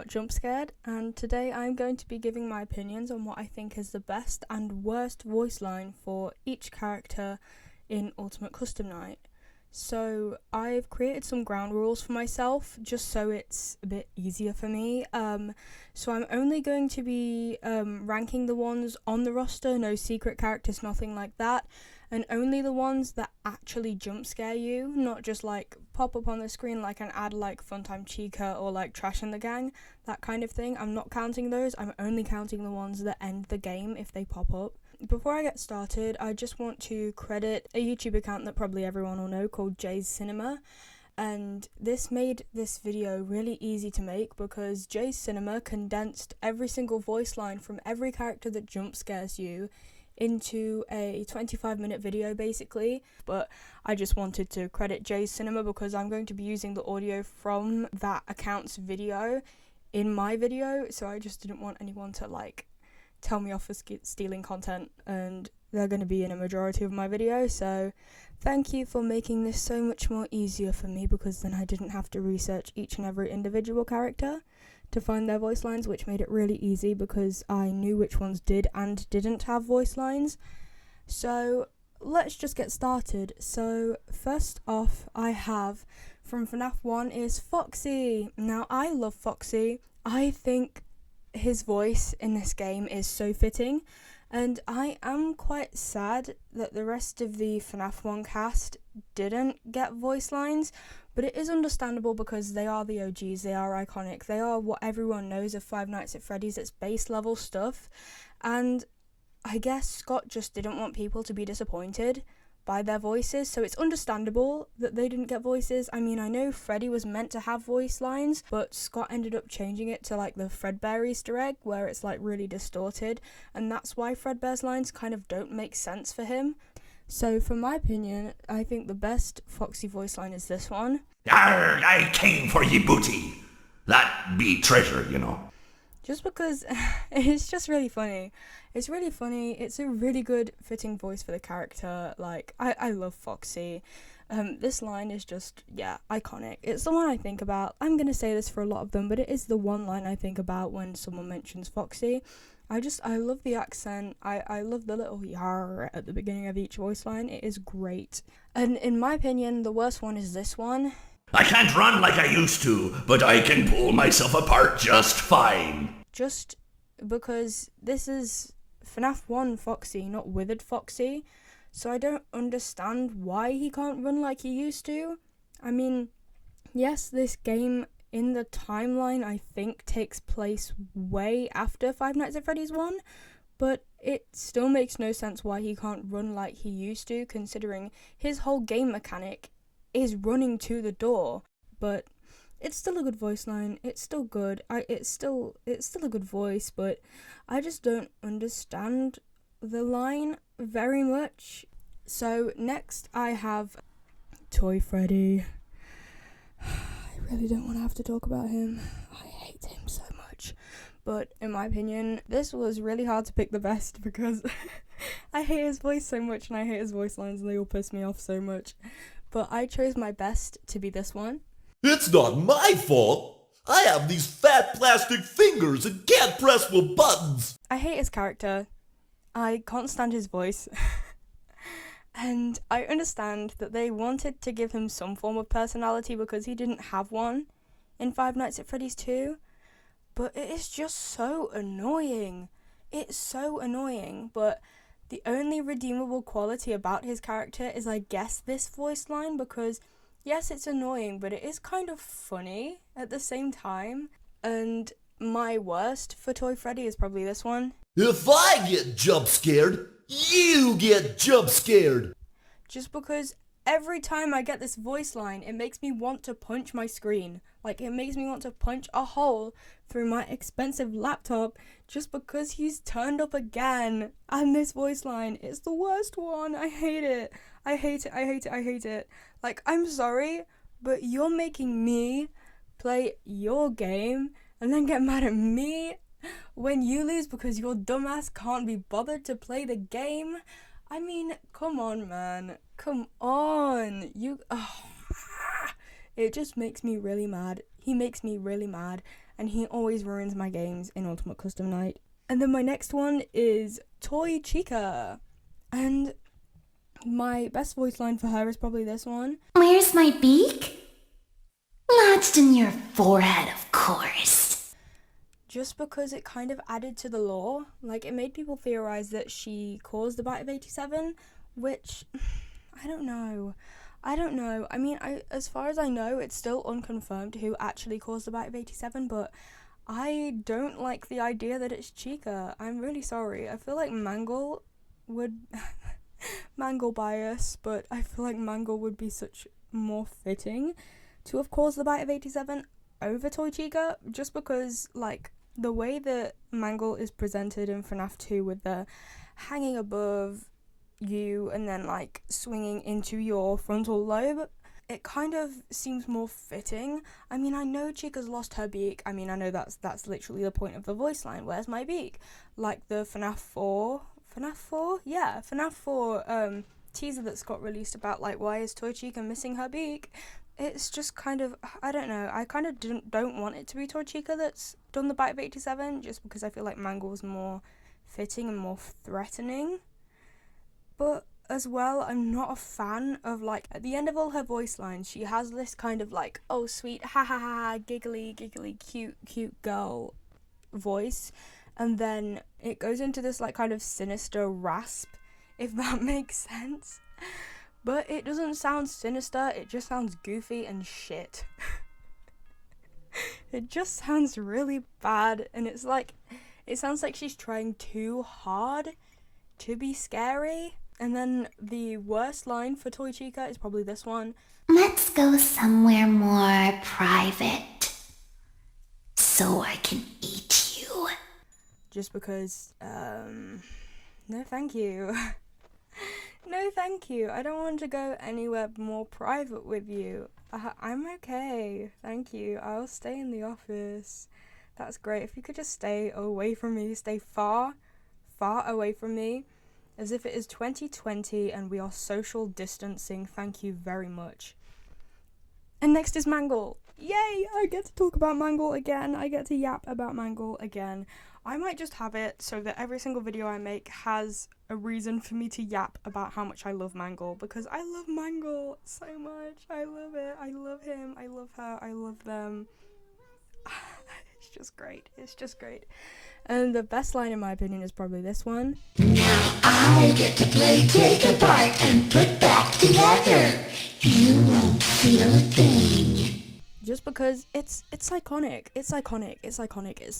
Got Jump Scared, and today I'm going to be giving my opinions on what I think is the best and worst voice line for each character in Ultimate Custom Night. So I've created some ground rules for myself just so it's a bit easier for me. So I'm only going to be ranking the ones on the roster, no secret characters, nothing like that, and only the ones that actually jump scare you, not just like pop up on the screen like an ad like Funtime Chica or like Trash in the Gang, that kind of thing. I'm not counting those, I'm only counting the ones that end the game if they pop up. Before I get started, I just want to credit a YouTube account that probably everyone will know called Jay's Cinema, and this made this video really easy to make because Jay's Cinema condensed every single voice line from every character that jump scares you into a 25-minute video basically. But I just wanted to credit Jay's Cinema because I'm going to be using the audio from that account's video in my video, so I just didn't want anyone to like tell me off for stealing content, and they're going to be in a majority of my videos, so thank you for making this so much more easier for me, because then I didn't have to research each and every individual character to find their voice lines, which made it really easy because I knew which ones did and didn't have voice lines. So let's just get started. So first off, I have from FNAF 1 is Foxy. Now I love Foxy. I think his voice in this game is so fitting, and I am quite sad that the rest of the FNAF 1 cast didn't get voice lines, but it is understandable because they are the OGs, they are iconic, they are what everyone knows of Five Nights at Freddy's. It's base level stuff, and I guess Scott just didn't want people to be disappointed by their voices, so it's understandable that they didn't get voices. I mean, I know Freddy was meant to have voice lines, but Scott ended up changing it to like the Fredbear Easter egg where it's like really distorted, and that's why Fredbear's lines kind of don't make sense for him. So for my opinion, I think the best Foxy voice line is this one. Arr, I came for ye booty. That be treasure, you know. Just because it's just really funny. It's really funny. It's a really good fitting voice for the character. Like, I love Foxy. This line is just, yeah, iconic. It's the one I think about. I'm going to say this for a lot of them, but it is the one line I think about when someone mentions Foxy. I love the accent. I love the little yar at the beginning of each voice line. It is great. And in my opinion, the worst one is this one. I can't run like I used to, but I can pull myself apart just fine. Just because this is FNAF 1 Foxy, not Withered Foxy, so I don't understand why he can't run like he used to. I mean, yes, this game in the timeline I think takes place way after Five Nights at Freddy's 1, but it still makes no sense why he can't run like he used to, considering his whole game mechanic is running to the door. But it's still a good voice line. It's still good. It's still a good voice, but I just don't understand the line very much. So next I have Toy Freddy. I really don't want to have to talk about him. I hate him so much. But in my opinion, this was really hard to pick the best because I hate his voice so much and I hate his voice lines and they all piss me off so much. But I chose my best to be this one. It's not my fault. I have these fat plastic fingers and can't press the buttons. I hate his character. I can't stand his voice. And I understand that they wanted to give him some form of personality because he didn't have one in Five Nights at Freddy's 2. But it is just so annoying. It's so annoying, but the only redeemable quality about his character is, I guess, this voice line, because yes, it's annoying, but it is kind of funny at the same time. And my worst for Toy Freddy is probably this one. If I get jump scared, you get jump scared. Just because every time I get this voice line, it makes me want to punch my screen. Like, it makes me want to punch a hole through my expensive laptop just because he's turned up again. And this voice line is the worst one. I hate it. I hate it. I hate it. I hate it. Like, I'm sorry, but you're making me play your game and then get mad at me when you lose because your dumbass can't be bothered to play the game. I mean, come on, man. Come on. It just makes me really mad. He makes me really mad. and he always ruins my games in Ultimate Custom Night. And then my next one is Toy Chica, and my best voice line for her is probably this one. Where's my beak? Lodged in your forehead, of course. Just because it kind of added to the lore. Like, it made people theorize that she caused the Bite of 87, which, I don't know. I mean, as far as I know, it's still unconfirmed who actually caused the Bite of 87, but I don't like the idea that it's Chica. I'm really sorry. I feel like Mangle would... Mangle bias, but I feel like Mangle would be such more fitting to have caused the Bite of 87 over Toy Chica, just because, like, the way that Mangle is presented in FNAF 2 with the hanging above you and then, like, swinging into your frontal lobe, it kind of seems more fitting. I mean, I know Chica's lost her beak. I mean, I know that's literally the point of the voice line. Where's my beak? Like the FNAF 4? Yeah, FNAF 4 teaser that's got released about, like, why is Toy Chica missing her beak? It's just kind of, I don't know, I kind of don't want it to be Toy Chica that's done the Bite of 87, just because I feel like Mangle's more fitting and more threatening. But as well, I'm not a fan of, like, at the end of all her voice lines, she has this kind of, like, oh sweet, ha ha ha, giggly, cute girl voice, and then it goes into this, like, kind of sinister rasp, if that makes sense. But it doesn't sound sinister, it just sounds goofy and shit. It just sounds really bad, and it's like, it sounds like she's trying too hard to be scary. And then the worst line for Toy Chica is probably this one. Let's go somewhere more private, so I can eat you. Just because, no thank you. No thank you, I don't want to go anywhere more private with you. I'm okay, thank you, I'll stay in the office. That's great, if you could just stay away from me, stay far away from me. As if it is 2020 and we are social distancing, thank you very much. And next is Mangle. Yay, I get to talk about Mangle again, I get to yap about Mangle again. I might just have it so that every single video I make has a reason for me to yap about how much I love Mangle, because I love Mangle so much. I love it. I love him. I love her. I love them. It's just great. It's just great. And the best line in my opinion is probably this one. Now I get to play take apart and put back together. You won't feel a thing. Just because it's iconic. It's iconic. It's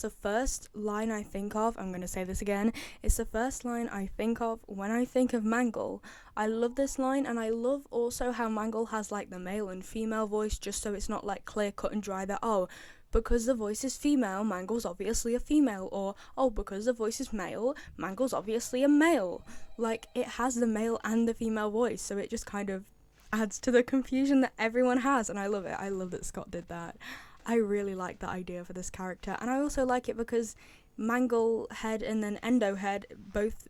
the first line I think of. I'm going to say this again. It's the first line I think of when I think of Mangle. I love this line, and I love also how Mangle has, like, the male and female voice, just so it's not, like, clear cut and dry that, oh, because the voice is female, Mangle's obviously a female, or, oh, because the voice is male, Mangle's obviously a male. Like, it has the male and the female voice, so it just kind of adds to the confusion that everyone has, and I love it. I love that Scott did that. I really like that idea for this character, and I also like it because Mangle Head and then Endo Head, both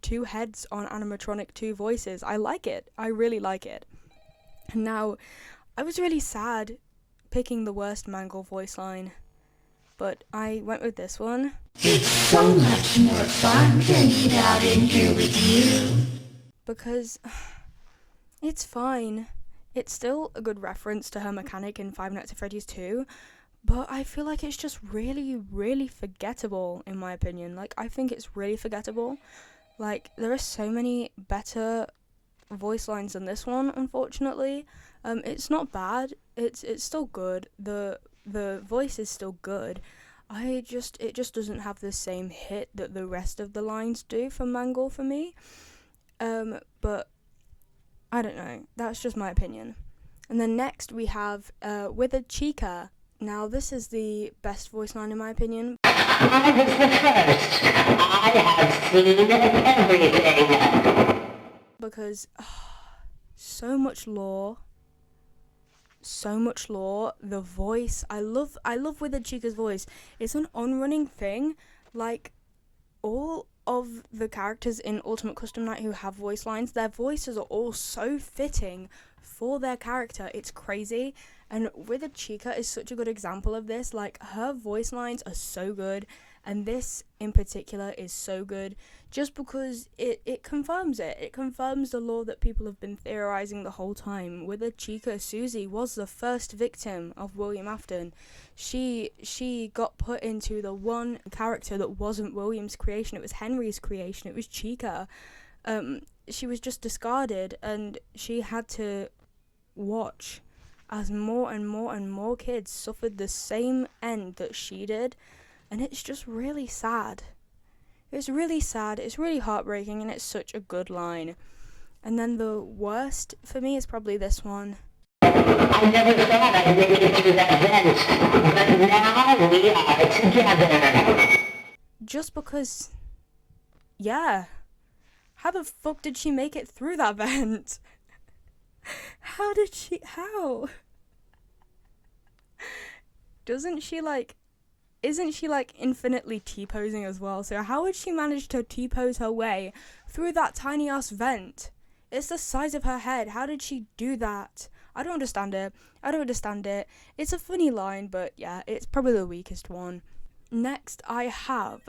two heads on animatronic, two voices. I like it. I really like it. And now, I was really sad picking the worst Mangle voice line, but I went with this one. It's so much more fun to eat out in here with you. Because it's fine. It's still a good reference to her mechanic in Five Nights at Freddy's 2, but I feel like it's just really, really forgettable, in my opinion. Like, I think it's really forgettable. Like, there are so many better voice lines than this one, unfortunately. It's not bad. It's still good. The voice is still good. It just doesn't have the same hit that the rest of the lines do for Mangle for me. But I don't know. That's just my opinion. And then next we have Withered Chica. Now this is the best voice line in my opinion. I was the first. I have seen everything. Because so much lore. The voice. I love Withered Chica's voice. It's an on-running thing. Like, all of the characters in Ultimate Custom Night who have voice lines, their voices are all so fitting for their character. It's crazy. And Withered Chica is such a good example of this. Like, her voice lines are so good, and this in particular is so good just because it confirms it. It confirms the lore that people have been theorizing the whole time. Withered Chica, Susie, was the first victim of William Afton. She got put into the one character that wasn't William's creation. It was Henry's creation. It was Chica. She was just discarded, and she had to watch as more and more and more kids suffered the same end that she did, and it's just really sad. It's really sad, it's really heartbreaking, and it's such a good line. And then the worst for me is probably this one. I never thought I'd make it through that vent, but now we are together. Just because, yeah, how the fuck did she make it through that vent? How? Isn't she infinitely T-posing as well? So how would she manage to T-pose her way through that tiny ass vent? It's the size of her head. How did she do that? I don't understand it. It's a funny line, but yeah, it's probably the weakest one. Next, I have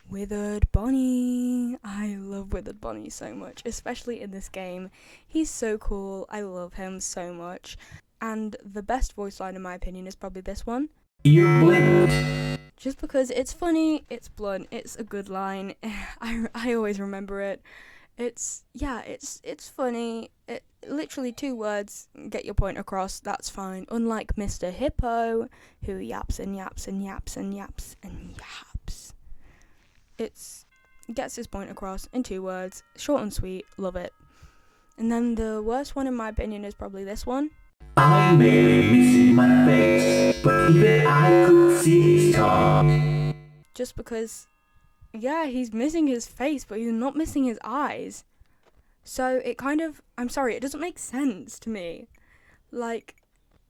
Withered Bonnie. I love Withered Bonnie so much, especially in this game. He's so cool. I love him so much. And the best voice line, in my opinion, is probably this one. You're blunt. Just because it's funny, it's blunt, it's a good line. I always remember it. It's funny. It literally 2 words, get your point across, that's fine. Unlike Mr. Hippo, who yaps and yaps and yaps and yaps and yaps. It gets his point across in 2 words, short and sweet, love it. And then the worst one in my opinion is probably this one. I'm barely missing my face, but even I could see his tongue. Just because, yeah, he's missing his face, but he's not missing his eyes. So it kind of, I'm sorry, it doesn't make sense to me. Like,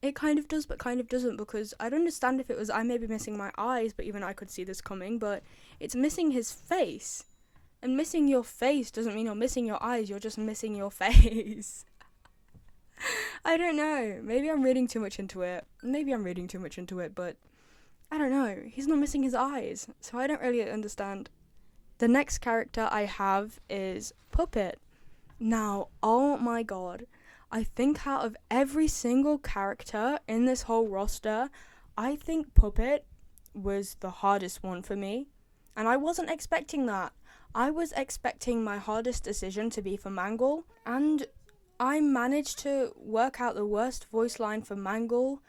it kind of does, but kind of doesn't, because I'd understand if it was I may be missing my eyes, but even I could see this coming, but it's missing his face. And missing your face doesn't mean you're missing your eyes, you're just missing your face. I don't know. Maybe I'm reading too much into it, but I don't know. He's not missing his eyes, so I don't really understand. The next character I have is Puppet. Now, oh my god. I think out of every single character in this whole roster, I think Puppet was the hardest one for me. And I wasn't expecting that. I was expecting my hardest decision to be for Mangle, and I managed to work out the worst voice line for Mangle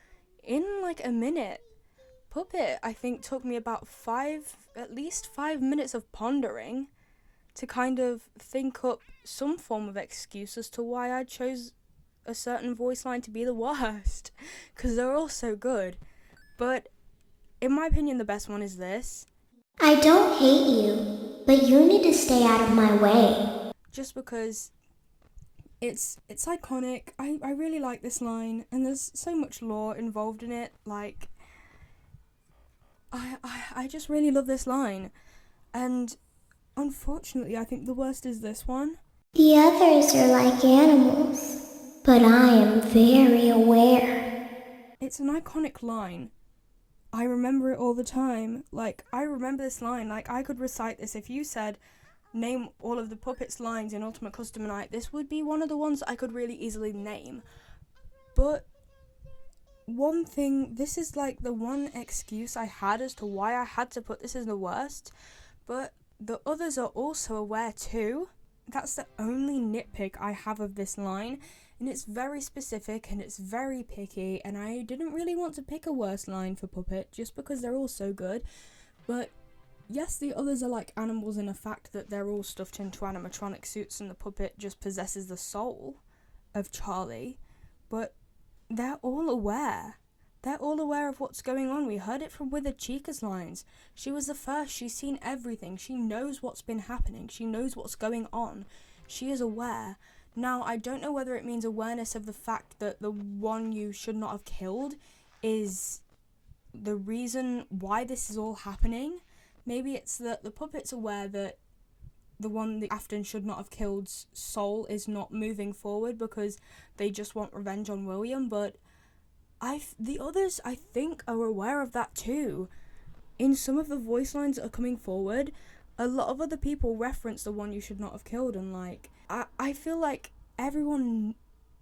in like a minute. Puppet, I think, took me about at least 5 minutes of pondering to kind of think up some form of excuse as to why I chose a certain voice line to be the worst, because they're all so good. But in my opinion, the best one is this. I don't hate you, but you need to stay out of my way. Just because it's iconic. I really like this line, and there's so much lore involved in it. Like, I just really love this line. And unfortunately, I think the worst is this one. The others are like animals, but I am very aware. It's an iconic line. I remember it all the time. Like, I remember this line. Like, I could recite this. If you said, name all of the Puppet's lines in Ultimate Custom Night, this would be one of the ones I could really easily name. But one thing, this is like the one excuse I had as to why I had to put this as the worst, but the others are also aware too. That's the only nitpick I have of this line, and it's very specific and it's very picky, and I didn't really want to pick a worse line for Puppet just because they're all so good. But yes, the others are like animals in the fact that they're all stuffed into animatronic suits and the puppet just possesses the soul of Charlie, but they're all aware. They're all aware of what's going on. We heard it from Withered Chica's lines. She was the first. She's seen everything. She knows what's been happening. She knows what's going on. She is aware. Now, I don't know whether it means awareness of the fact that the one you should not have killed is the reason why this is all happening. Maybe it's that the puppet's aware that the one that Afton should not have killed's soul is not moving forward because they just want revenge on William, but the others, I think, are aware of that too. In some of the voice lines that are coming forward, a lot of other people reference the one you should not have killed, and like, I feel like everyone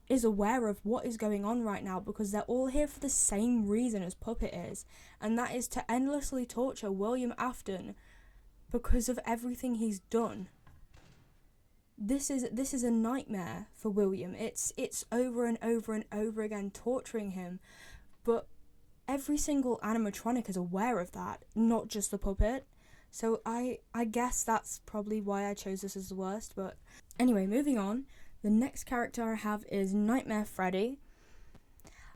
is aware of what is going on right now because they're all here for the same reason as Puppet is, and that is to endlessly torture William Afton because of everything he's done. This is a nightmare for William. It's over and over and over again torturing him, but every single animatronic is aware of that, not just the puppet. So I guess that's probably why I chose this as the worst. But anyway, moving on. The next character I have is Nightmare Freddy.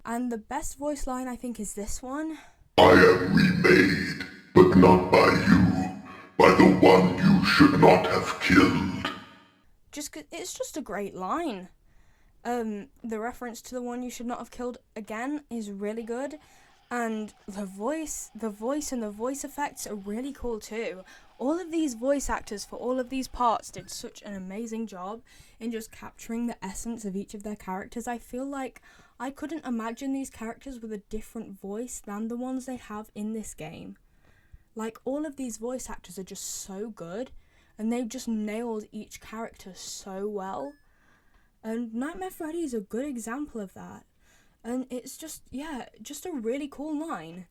And the best voice line I think is this one. I am remade, but not by you, by the one you should not have killed. It's just a great line. The reference to the one you should not have killed again is really good. And the voice and the voice effects are really cool too. All of these voice actors for all of these parts did such an amazing job in just capturing the essence of each of their characters. I feel like I couldn't imagine these characters with a different voice than the ones they have in this game. Like, all of these voice actors are just so good, and they've just nailed each character so well. And Nightmare Freddy is a good example of that. And it's just a really cool line.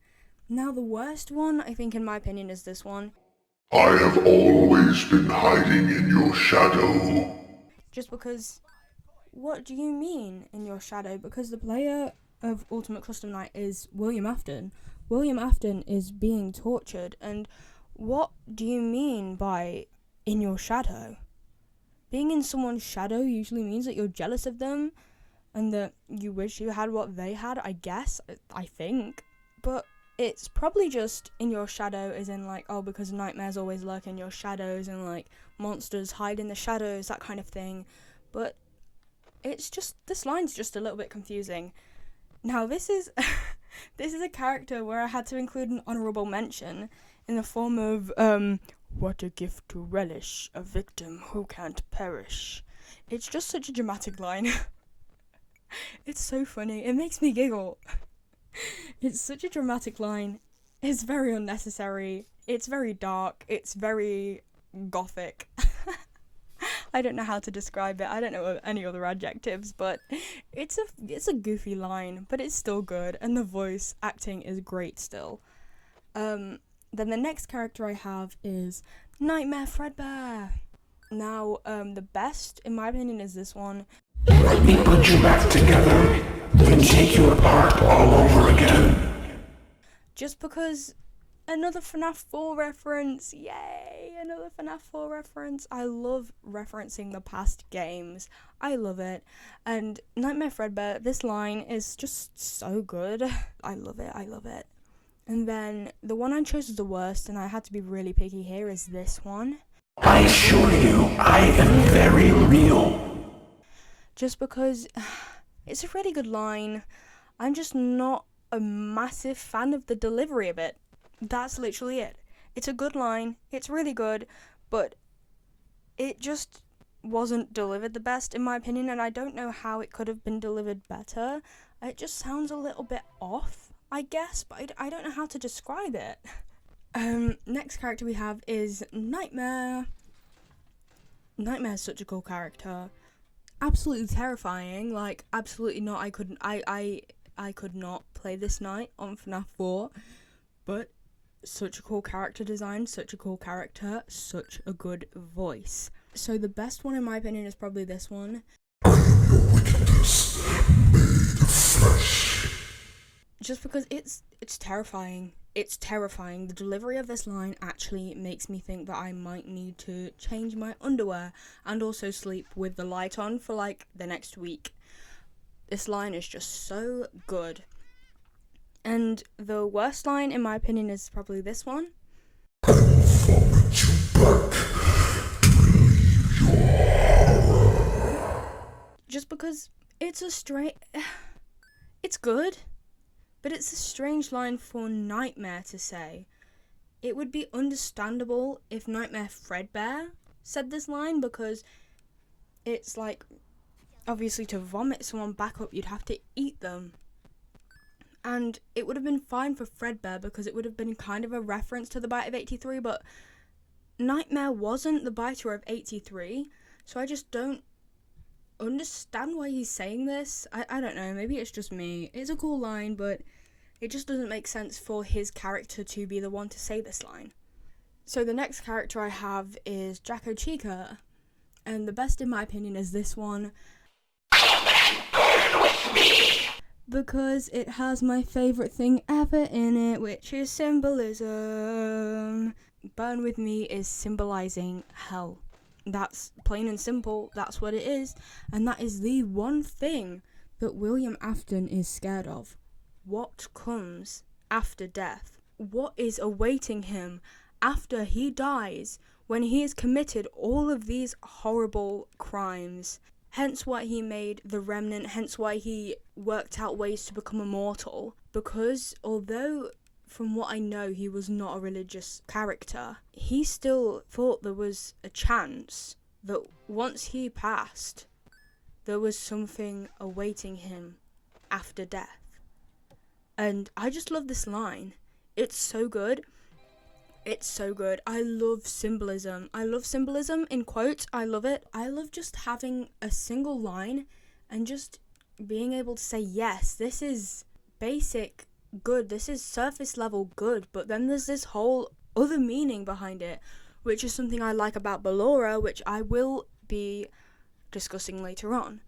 Now, the worst one, I think, in my opinion, is this one. I have always been hiding in your shadow. Just because, what do you mean, in your shadow? Because the player of Ultimate Custom Night is William Afton. William Afton is being tortured, and what do you mean by in your shadow? Being in someone's shadow usually means that you're jealous of them, and that you wish you had what they had, I guess, I think. But it's probably just in your shadow as in like, oh, because nightmares always lurk in your shadows and like monsters hide in the shadows, that kind of thing. But it's just, this line's just a little bit confusing. Now this is a character where I had to include an honourable mention in the form of, what a gift to relish, a victim who can't perish. It's just such a dramatic line. It's so funny. It makes me giggle. It's such a dramatic line. It's very unnecessary. It's very dark. It's very gothic. I don't know how to describe it. I don't know any other adjectives, but it's a goofy line, but it's still good, and the voice acting is great still. Then the next character I have is Nightmare Fredbear. Now, the best, in my opinion, is this one. Let me put you back together, then take you apart all over again. Just because another FNAF 4 reference, yay, another FNAF 4 reference. I love referencing the past games, I love it. And Nightmare Fredbear, this line is just so good. I love it. And then the one I chose as the worst, and I had to be really picky here, is this one. I assure you, I am very real. Just because it's a really good line. I'm just not a massive fan of the delivery of it. That's literally it. It's a good line, it's really good, but it just wasn't delivered the best in my opinion, and I don't know how it could have been delivered better. It just sounds a little bit off, I guess, but I don't know how to describe it. Next character we have is Nightmare. Nightmare is such a cool character. Absolutely terrifying, like absolutely not. I could not play this night on FNAF 4, but such a cool character design, such a cool character, such a good voice. So the best one in my opinion is probably this one. Just because it's terrifying. It's terrifying. The delivery of this line actually makes me think that I might need to change my underwear and also sleep with the light on for like the next week. This line is just so good. And the worst line in my opinion is probably this one. I will vomit you back to relieve your horror. Just because it's good. But it's a strange line for Nightmare to say. It would be understandable if Nightmare Fredbear said this line, because it's like, obviously to vomit someone back up, you'd have to eat them. And it would have been fine for Fredbear because it would have been kind of a reference to the bite of 83, but Nightmare wasn't the biter of 83, so I just don't understand why he's saying this. I don't know, maybe it's just me. It's a cool line, but it just doesn't make sense for his character to be the one to say this line. So the next character I have is Jacko Chica, and the best in my opinion is this one, because it has my favourite thing ever in it, which is symbolism. Burn with me is symbolising hell. That's plain and simple, that's what it is, and that is the one thing that William Afton is scared of. What comes after death? What is awaiting him after he dies, when he has committed all of these horrible crimes? Hence why he made the Remnant, hence why he worked out ways to become immortal, because although from what I know he was not a religious character, he still thought there was a chance that once he passed, there was something awaiting him after death. And I just love this line. It's so good. It's so good. I love symbolism. I love symbolism in quotes. I love it. I love just having a single line and just being able to say, yes, this is basic good. This is surface level good. But then there's this whole other meaning behind it, which is something I like about Ballora, which I will be discussing later on.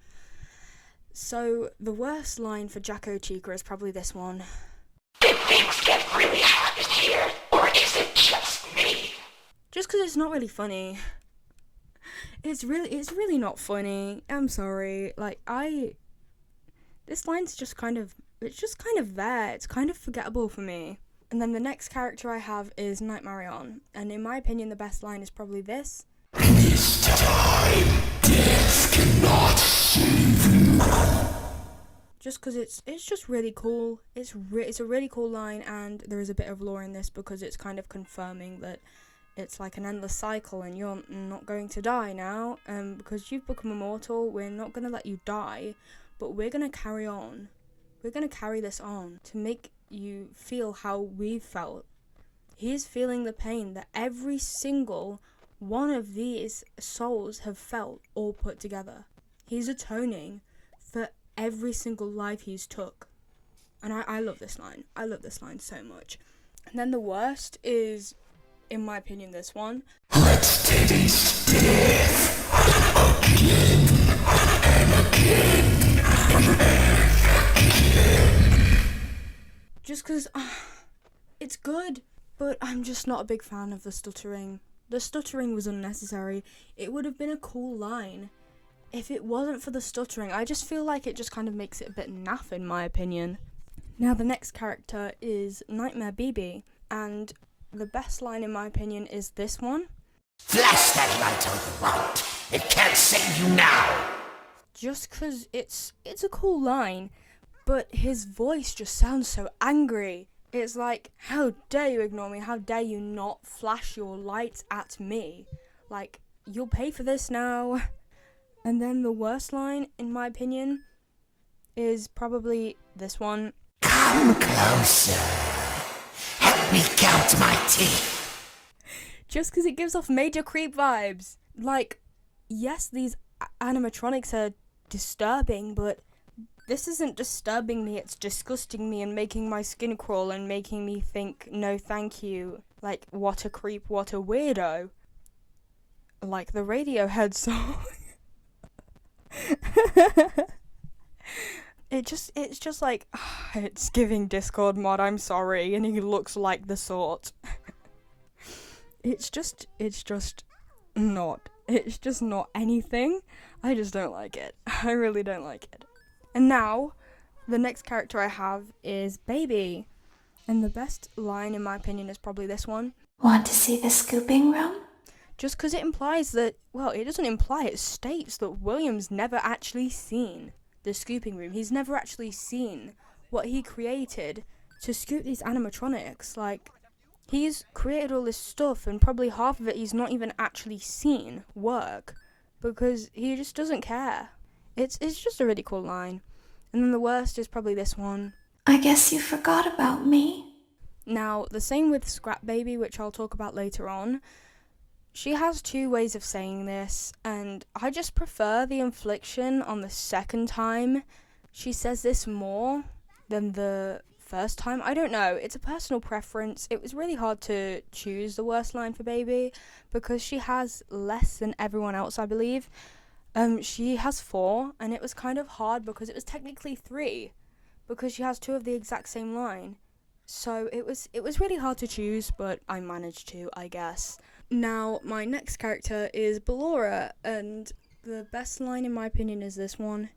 So the worst line for Jacko Chica is probably this one. Did things get really hard in here, or is it just me? Just because it's not really funny. It's really not funny. I'm sorry. This line's just kind of there. It's kind of forgettable for me. And then the next character I have is Nightmarion, and in my opinion the best line is probably this. This time, death cannot save you. Just because it's just really cool. It's a really cool line, and there is a bit of lore in this because it's kind of confirming that it's like an endless cycle and you're not going to die now. Because you've become immortal, we're not going to let you die, but we're going to carry on. We're going to carry this on to make you feel how we felt. He's feeling the pain that every single one of these souls have felt, all put together. He's atoning for every single life he's took. And I love this line. I love this line so much. And then the worst is, in my opinion, this one. Let's taste death again and again and again. Just because it's good, but I'm just not a big fan of the stuttering. The stuttering was unnecessary. It would have been a cool line if it wasn't for the stuttering. I just feel like it just kind of makes it a bit naff, in my opinion. Now the next character is Nightmare BB, and the best line in my opinion is this one. Flash that light on the right. It can't save you now. Just because it's a cool line, but his voice just sounds so angry. It's like, how dare you ignore me? How dare you not flash your lights at me? Like, you'll pay for this now. And then the worst line, in my opinion, is probably this one. Come closer. Help me count my teeth. Just because it gives off major creep vibes. Like, yes, these animatronics are disturbing, but this isn't disturbing me, it's disgusting me and making my skin crawl and making me think, no thank you. Like, what a creep, what a weirdo. Like the Radiohead song. It's just like, it's giving Discord mod, I'm sorry, and he looks like the sort. It's just not anything. I just don't like it. I really don't like it. And now, the next character I have is Baby. And the best line, in my opinion, is probably this one. Want to see the scooping room? Just because it implies that, well, it doesn't imply, it states that William's never actually seen the scooping room. He's never actually seen what he created to scoop these animatronics. Like, He's created all this stuff, and probably half of it he's not even actually seen work, because he just doesn't care. It's just a really cool line. And then the worst is probably this one. I guess you forgot about me. Now, the same with Scrap Baby, which I'll talk about later on. She has two ways of saying this, and I just prefer the inflection on the second time. She says this more than the first time. I don't know, it's a personal preference. It was really hard to choose the worst line for Baby, because she has less than everyone else, I believe. She has 4, and it was kind of hard because it was technically 3, because she has 2 of the exact same line. So it was really hard to choose, but I managed to, I guess. Now, my next character is Ballora, and the best line in my opinion is this one.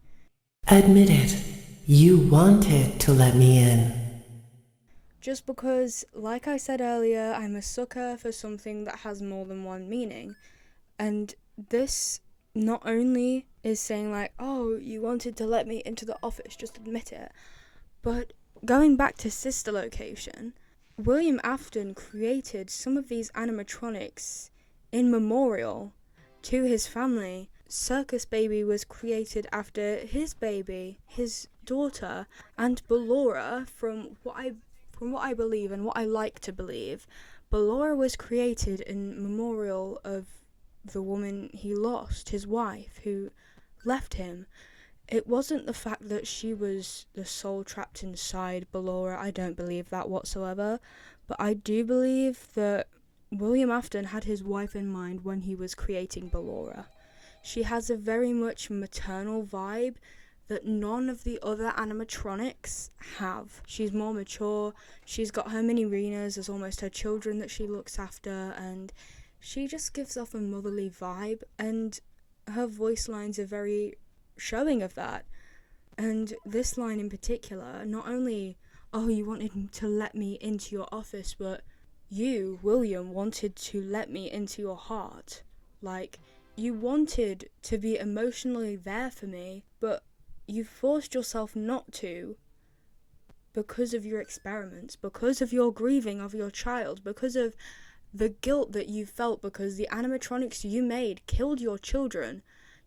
Admit it, you wanted to let me in. Just because, like I said earlier, I'm a sucker for something that has more than one meaning. And this not only is saying like, oh, you wanted to let me into the office, just admit it. But going back to Sister Location, William Afton created some of these animatronics in memorial to his family. Circus Baby was created after his baby, his daughter, and Ballora, from what I believe and what I like to believe, Ballora was created in memorial of the woman he lost, his wife, who left him. It wasn't the fact that she was the soul trapped inside Ballora. I don't believe that whatsoever. But I do believe that William Afton had his wife in mind when he was creating Ballora. She has a very much maternal vibe that none of the other animatronics have. She's more mature, she's got her mini-renas as almost her children that she looks after, and she just gives off a motherly vibe, and her voice lines are very showing of that. And this line in particular, not only, oh, you wanted to let me into your office, but you, William, wanted to let me into your heart. Like, you wanted to be emotionally there for me, but you forced yourself not to because of your experiments, because of your grieving of your child, because of the guilt that you felt because the animatronics you made killed your children.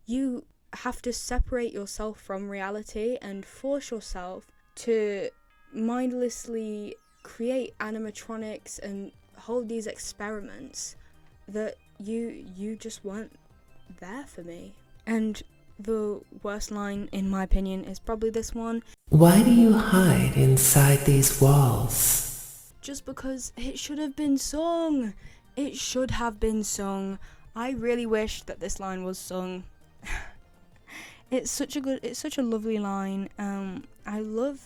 You have to separate yourself from reality and force yourself to mindlessly create animatronics and hold these experiments that you just weren't there for me. And the worst line, in my opinion, is probably this one. Why do you hide inside these walls? Just because it should have been sung. It should have been sung. I really wish that this line was sung. It's such a lovely line. I love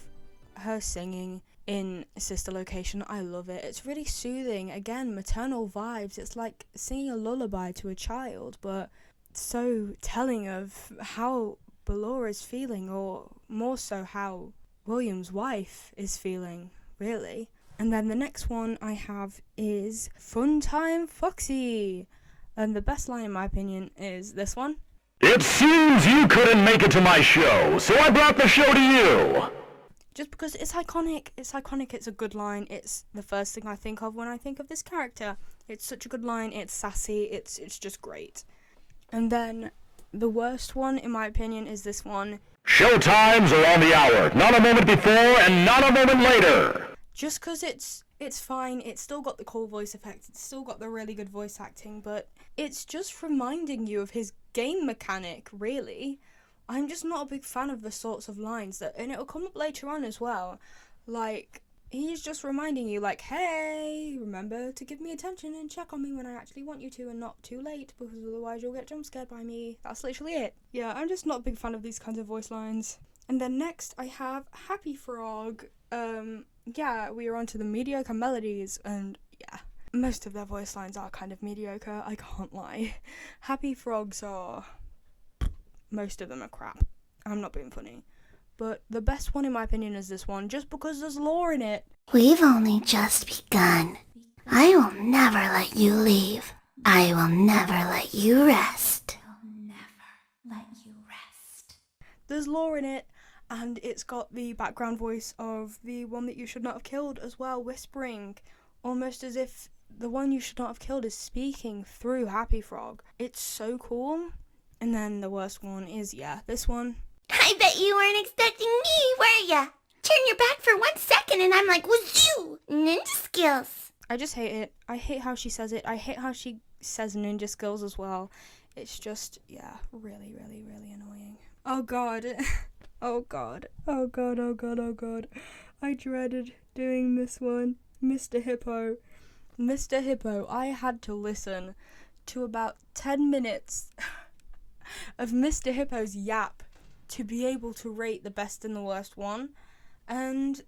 her singing in Sister Location. I love it. It's really soothing. Again, maternal vibes. It's like singing a lullaby to a child, but so telling of how Ballora is feeling, or more so how William's wife is feeling, really. And then the next one I have is Funtime Foxy. And the best line in my opinion is this one. It seems you couldn't make it to my show, so I brought the show to you. Just because it's iconic, it's a good line, it's the first thing I think of when I think of this character. It's such a good line, it's sassy, it's just great. And then the worst one, in my opinion, is this one. Show times are on the hour, not a moment before and not a moment later. Just because it's fine, it's still got the cool voice effects, it's still got the really good voice acting, but it's just reminding you of his game mechanic, really. I'm just not a big fan of the sorts of lines that, and it'll come up later on as well, like, he's just reminding you, like, hey, remember to give me attention and check on me when I actually want you to, and not too late, because otherwise you'll get jump scared by me. That's literally it. Yeah, I'm just not a big fan of these kinds of voice lines. And then next I have Happy Frog. Yeah, we are on to the mediocre melodies, and yeah, most of their voice lines are kind of mediocre, I can't lie. Happy Frogs are... most of them are crap. I'm not being funny. But the best one in my opinion is this one, just because there's lore in it. We've only just begun. I will never let you leave. I will never let you rest. There's lore in it, and it's got the background voice of the one that you should not have killed as well, whispering almost as if the one you should not have killed is speaking through Happy Frog. It's so cool. And then the worst one is, yeah, this one. I bet you weren't expecting me, were ya? Turn your back for 1 second and I'm like, wazoo! Ninja skills. I just hate it. I hate how she says it. I hate how she says ninja skills as well. It's just, yeah, really, really, really annoying. Oh god. Oh god. Oh god, oh god, oh god. I dreaded doing this one. Mr. Hippo. Mr. Hippo, I had to listen to about 10 minutes of Mr. Hippo's yap to be able to rate the best and the worst one. And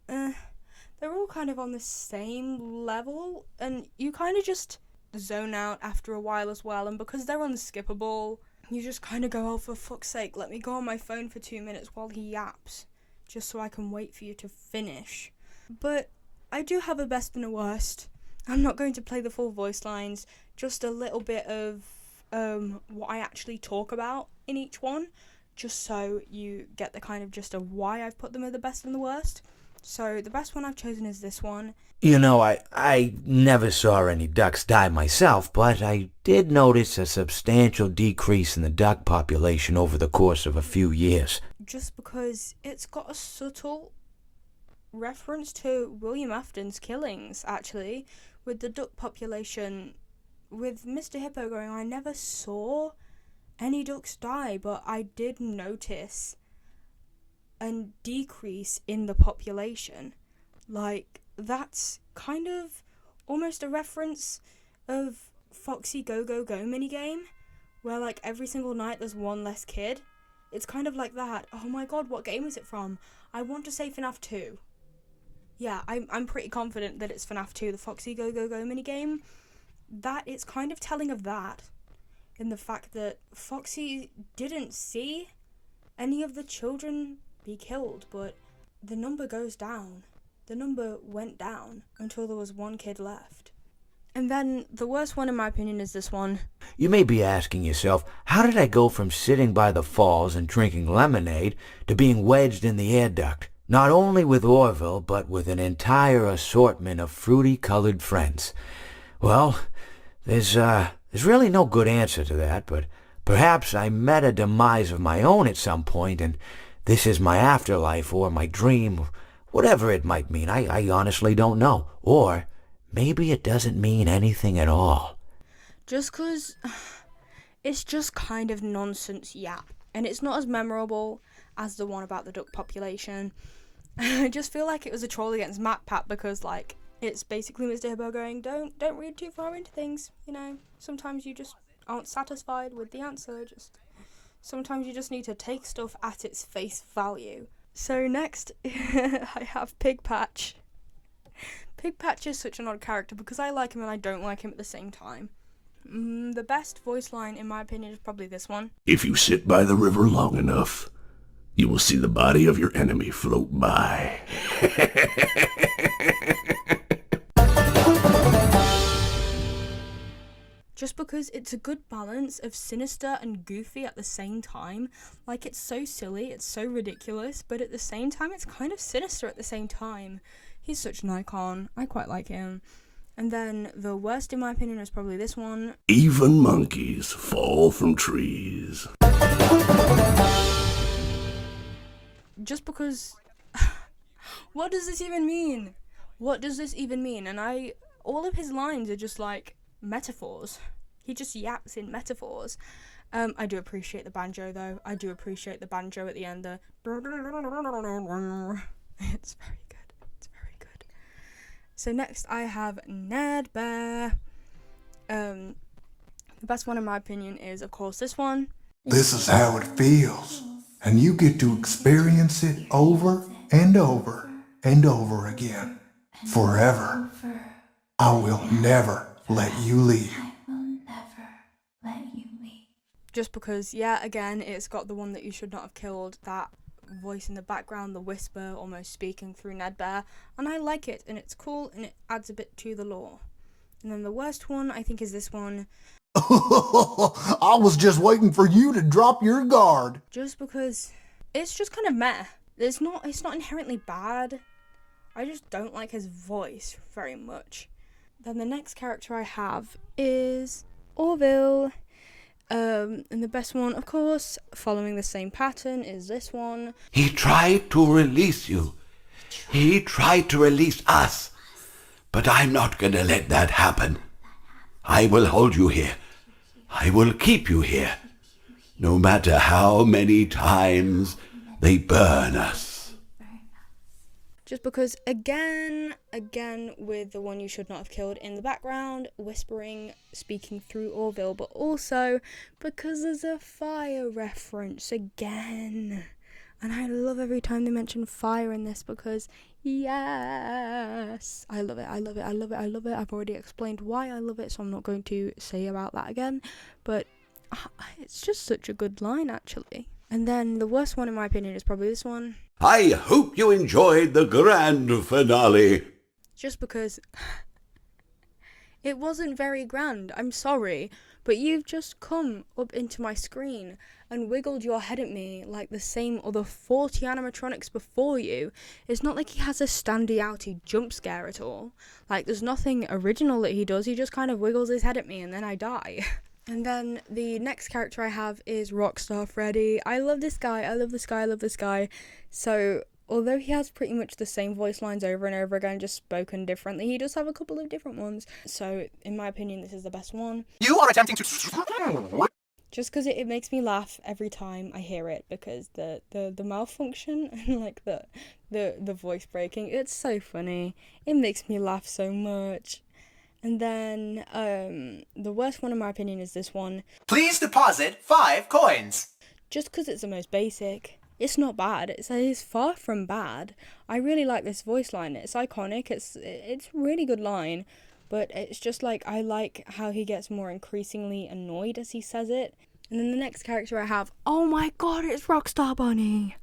they're all kind of on the same level, and you kind of just zone out after a while as well, and because they're unskippable, you just kind of go, oh, for fuck's sake, let me go on my phone for 2 minutes while he yaps, just so I can wait for you to finish. But I do have a best and a worst. I'm not going to play the full voice lines, just a little bit of what I actually talk about in each one, just so you get the kind of gist of why I've put them at the best and the worst. So the best one I've chosen is this one. You know, I never saw any ducks die myself, but I did notice a substantial decrease in the duck population over the course of a few years. Just because it's got a subtle reference to William Afton's killings, actually, with the duck population, with Mr. Hippo going, I never saw any ducks die, but I did notice a decrease in the population. Like, that's kind of almost a reference of Foxy Go Go Go minigame, where like every single night there's one less kid. It's kind of like that. Oh my god, what game is it from? I want to say FNAF 2. Yeah, I'm pretty confident that it's FNAF 2, the Foxy Go Go Go minigame. That it's kind of telling of that, in the fact that Foxy didn't see any of the children be killed, but the number goes down. The number went down until there was one kid left. And then the worst one in my opinion is this one. You may be asking yourself, how did I go from sitting by the falls and drinking lemonade to being wedged in the air duct? Not only with Orville, but with an entire assortment of fruity-colored friends. Well, there's really no good answer to that, but perhaps I met a demise of my own at some point, and this is my afterlife or my dream, whatever it might mean. I honestly don't know. Or maybe it doesn't mean anything at all. Just 'cause it's just kind of nonsense yap, and it's not as memorable as the one about the duck population. I just feel like it was a troll against MatPat because, like, it's basically Mr. Hippo going, don't read too far into things, you know. Sometimes you just aren't satisfied with the answer. Sometimes you just need to take stuff at its face value. So next, I have Pigpatch. Pigpatch is such an odd character because I like him and I don't like him at the same time. The best voice line, in my opinion, is probably this one. If you sit by the river long enough, you will see the body of your enemy float by. Just because it's a good balance of sinister and goofy at the same time. Like, it's so silly, it's so ridiculous, but at the same time, it's kind of sinister at the same time. He's such an icon. I quite like him. And then the worst, in my opinion, is probably this one. Even monkeys fall from trees. Just because... what does this even mean? What does this even mean? And all of his lines are just like metaphors. He just yaps in metaphors. I do appreciate the banjo though. I do appreciate the banjo at the end there. It's very good. It's very good. So next I have Ned Bear. The best one in my opinion is of course this one. This is how it feels, and you get to experience it over and over and over again. Forever. I will never let you leave. Just because, yeah, again, it's got the one that you should not have killed, that voice in the background, the whisper, almost speaking through Ned Bear, and I like it, and it's cool, and it adds a bit to the lore. And then the worst one, I think, is this one. I was just waiting for you to drop your guard. Just because it's just kind of meh. It's not inherently bad. I just don't like his voice very much. Then the next character I have is Orville. And the best one, of course, following the same pattern, is this one. He tried to release you. He tried to release us. But I'm not gonna let that happen. I will hold you here. I will keep you here. No matter how many times they burn us. Just because, again, with the one you should not have killed in the background, whispering, speaking through Orville, but also because there's a fire reference again. And I love every time they mention fire in this because, yes, I love it. I've already explained why I love it, so I'm not going to say about that again. But it's just such a good line, actually. And then the worst one, in my opinion, is probably this one. I hope you enjoyed the grand finale. Just because it wasn't very grand, I'm sorry, but you've just come up into my screen and wiggled your head at me like the same other 40 animatronics before you. It's not like he has a standy outy jump scare at all. Like, there's nothing original that he does, he just kind of wiggles his head at me and then I die. And then the next character I have is Rockstar Freddy. I love this guy. So, although he has pretty much the same voice lines over and over again, just spoken differently, he does have a couple of different ones. So, in my opinion, this is the best one. You are attempting to... Just because it makes me laugh every time I hear it, because the malfunction and like the voice breaking, it's so funny. It makes me laugh so much. And then, the worst one in my opinion is this one. Please deposit 5 coins. Just because it's the most basic. It's not bad. It's far from bad. I really like this voice line. It's iconic. It's a really good line. But it's just like, I like how he gets more increasingly annoyed as he says it. And then the next character I have, oh my god, it's Rockstar Bunny.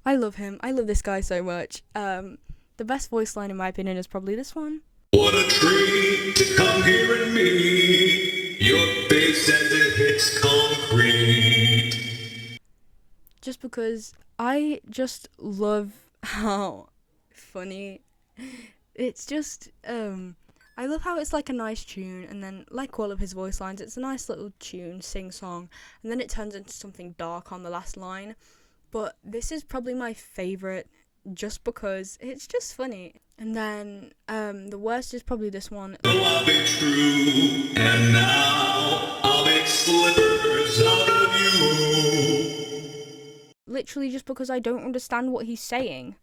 I love him. I love this guy so much. The best voice line in my opinion is probably this one. What a treat to come here and meet your face as it hits concrete. Just because I just love how funny it's just, I love how it's like a nice tune, and then like all of his voice lines, it's a nice little tune, sing-song, and then it turns into something dark on the last line. But this is probably my favourite just because it's just funny. And then the worst is probably this one. Oh, I'll be true, and now I'll make slippers out of you. Literally just because I don't understand what he's saying.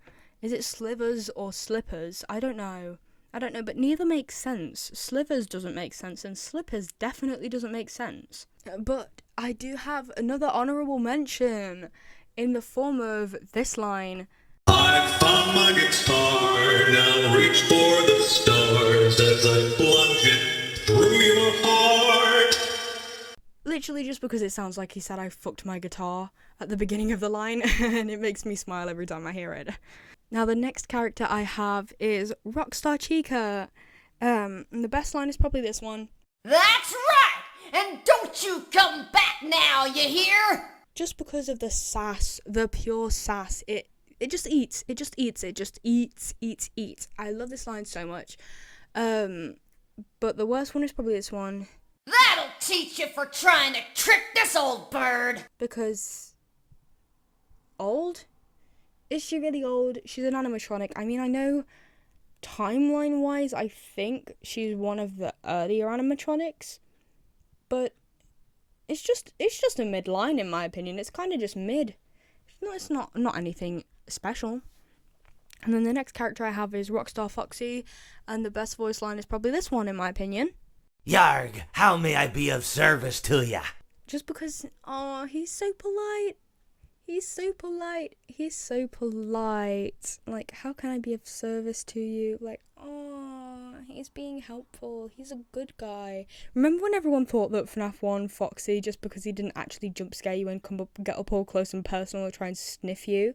Is it slivers or slippers? I don't know, but neither makes sense. Slivers doesn't make sense, and slippers definitely doesn't make sense. But I do have another honourable mention in the form of this line. I found my guitar, now reach for the stars as I plunge it through your heart. Literally just because it sounds like he said I fucked my guitar at the beginning of the line, and it makes me smile every time I hear it. Now the next character I have is Rockstar Chica. And the best line is probably this one. That's right! And don't you come back now, you hear? Just because of the sass, the pure sass, it just eats. I love this line so much. But the worst one is probably this one. That'll teach you for trying to trick this old bird. Because old? Is she really old? She's an animatronic. I mean, I know timeline-wise, I think she's one of the earlier animatronics. But it's just a mid-line in my opinion. It's kind of just mid. No, it's not anything special. And then the next character I have is Rockstar Foxy, and the best voice line is probably this one in my opinion. Yarg, how may I be of service to ya? Just because, oh, he's so polite. Like, how can I be of service to you? Like, oh, he's being helpful. He's a good guy. Remember when everyone thought that FNAF 1 Foxy, just because he didn't actually jump scare you and get up all close and personal and try and sniff you,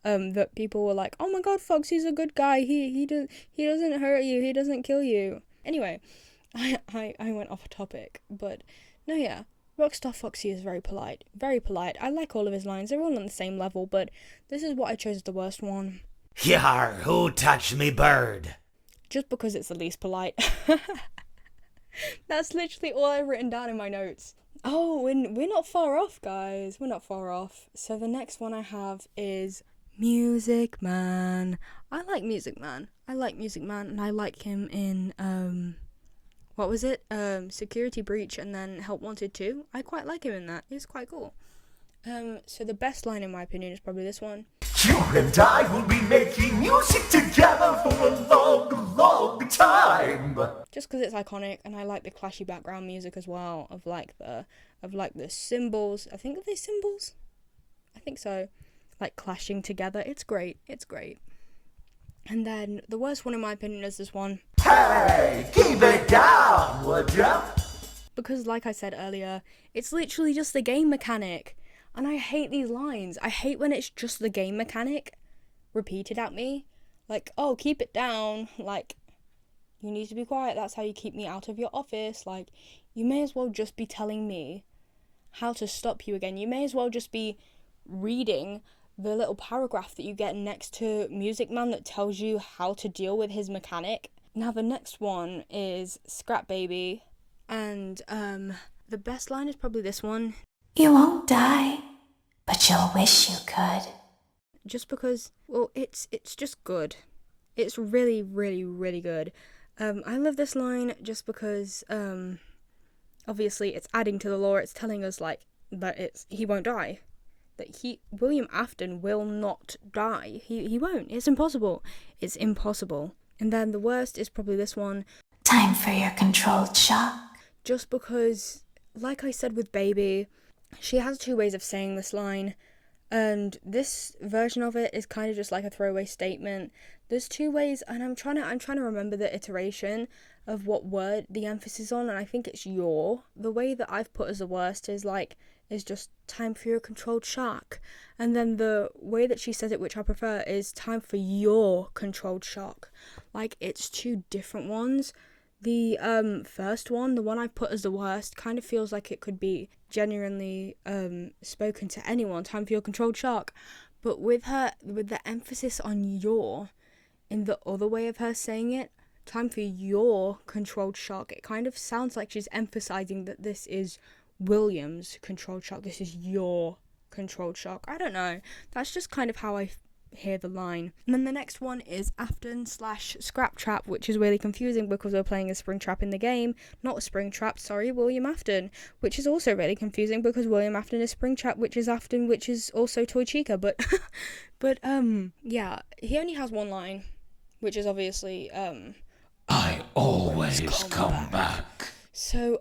that people were like, oh my god, Foxy's a good guy. He doesn't hurt you. He doesn't kill you. Anyway, I went off topic, but no, yeah. Rockstar Foxy is very polite. I like all of his lines. They're all on the same level, but this is what I chose as the worst one. Yar, who touched me bird? Just because it's the least polite. That's literally all I've written down in my notes. Oh, and we're not far off, guys. We're not far off. So the next one I have is Music Man. I like Music Man. And I like him in, what was it? Security Breach and then Help Wanted 2. I quite like him in that. He's quite cool. So the best line in my opinion is probably this one. You and I will be making music together for a long, long time. Just because it's iconic, and I like the clashy background music as well of the cymbals. I think, are they cymbals? I think so. Like clashing together. It's great. And then the worst one in my opinion is this one. Hey, keep it down, would ya? Because like I said earlier, it's literally just the game mechanic. And I hate these lines. I hate when it's just the game mechanic repeated at me. Like, oh, keep it down. Like, you need to be quiet. That's how you keep me out of your office. Like, you may as well just be telling me how to stop you again. You may as well just be reading the little paragraph that you get next to Music Man that tells you how to deal with his mechanic. Now, the next one is Scrap Baby. And, the best line is probably this one. You won't die, but you'll wish you could. Just because, well, it's just good. It's really, really, really good. I love this line just because, obviously it's adding to the lore. It's telling us, like, that he won't die. That William Afton will not die. He won't. It's impossible. It's impossible. And then the worst is probably this one. Time for your controlled shock. Just because, like I said with Baby, she has two ways of saying this line, and this version of it is kind of just like a throwaway statement. There's two ways, and I'm trying to remember the iteration of what word the emphasis on, and I think it's your. The way that I've put as the worst is just time for your controlled shock, and then the way that she says it, which I prefer, is time for your controlled shock. Like, it's two different ones. The first one, the one I put as the worst, kind of feels like it could be genuinely spoken to anyone, time for your controlled shock. But with the emphasis on your, in the other way of her saying it, time for your controlled shock, it kind of sounds like she's emphasizing that this is William's controlled shock, this is your controlled shock. I don't know, that's just kind of how I hear the line. And then the next one is Afton / Scrap Trap, which is really confusing because we're playing a Springtrap in the game, not a Springtrap, sorry, William Afton, which is also really confusing because William Afton is Springtrap, which is Afton, which is also Toy Chica, but yeah, he only has one line, which is obviously I always come back. So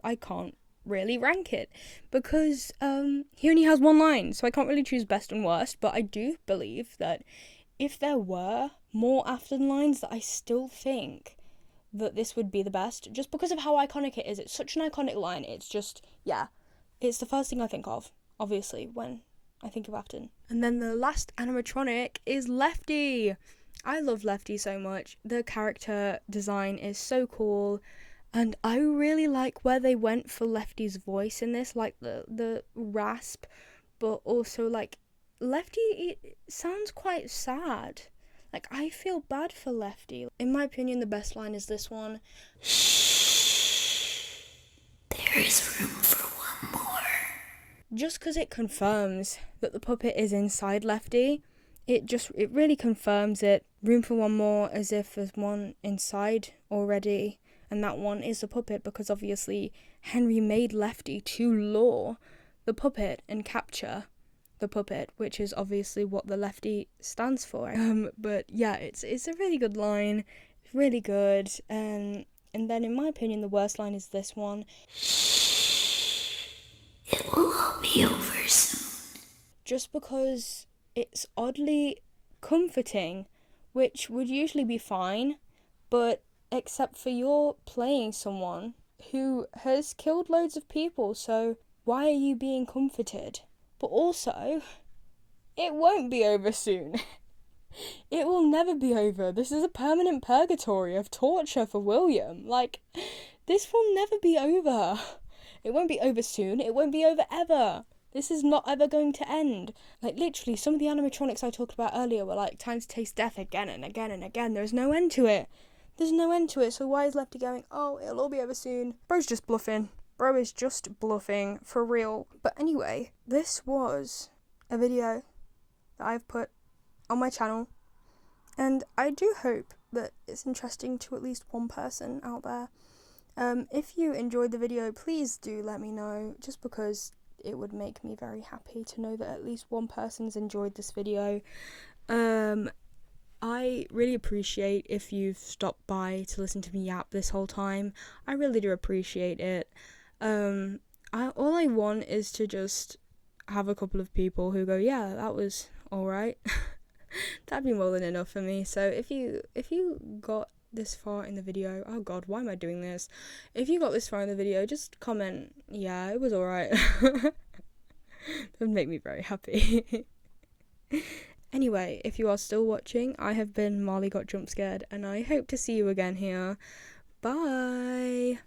I can't really rank it because he only has one line, so I can't really choose best and worst. But I do believe that if there were more Afton lines, that I still think that this would be the best, just because of how iconic it is. It's such an iconic line. It's just, yeah, it's the first thing I think of, obviously, when I think of Afton. And then the last animatronic is Lefty. I love Lefty so much. The character design is so cool. And I really like where they went for Lefty's voice in this, like the rasp, but also like Lefty, it sounds quite sad. Like, I feel bad for Lefty. In my opinion, the best line is this one. Shh. There is room for one more. Just because it confirms that the puppet is inside Lefty, it really confirms it. Room for one more, as if there's one inside already. And that one is the puppet, because obviously Henry made Lefty to lure the puppet and capture the puppet, which is obviously what the Lefty stands for. But yeah, it's a really good line, really good. And then in my opinion, the worst line is this one. It will all be over soon. Just because it's oddly comforting, which would usually be fine, but except for you're playing someone who has killed loads of people, so why are you being comforted? But also, it won't be over soon. It will never be over. This is a permanent purgatory of torture for William. Like, this will never be over. It won't be over soon. It won't be over ever. This is not ever going to end. Like, literally, some of the animatronics I talked about earlier were like, time to taste death again and again and again. There's no end to it. There's no end to it. So why is Lefty going, oh, it'll all be over soon? Bro's just bluffing. Bro is just bluffing, for real. But anyway, this was a video that I've put on my channel. And I do hope that it's interesting to at least one person out there. If you enjoyed the video, please do let me know, just because it would make me very happy to know that at least one person's enjoyed this video. I really appreciate if you've stopped by to listen to me yap this whole time. I really do appreciate it. All I want is to just have a couple of people who go, yeah, that was alright. That'd be more than enough for me. So if you got this far in the video, oh god, why am I doing this? If you got this far in the video, just comment, yeah, it was alright. That would make me very happy. Anyway, if you are still watching, I have been Marley Got Jump Scared, and I hope to see you again here. Bye!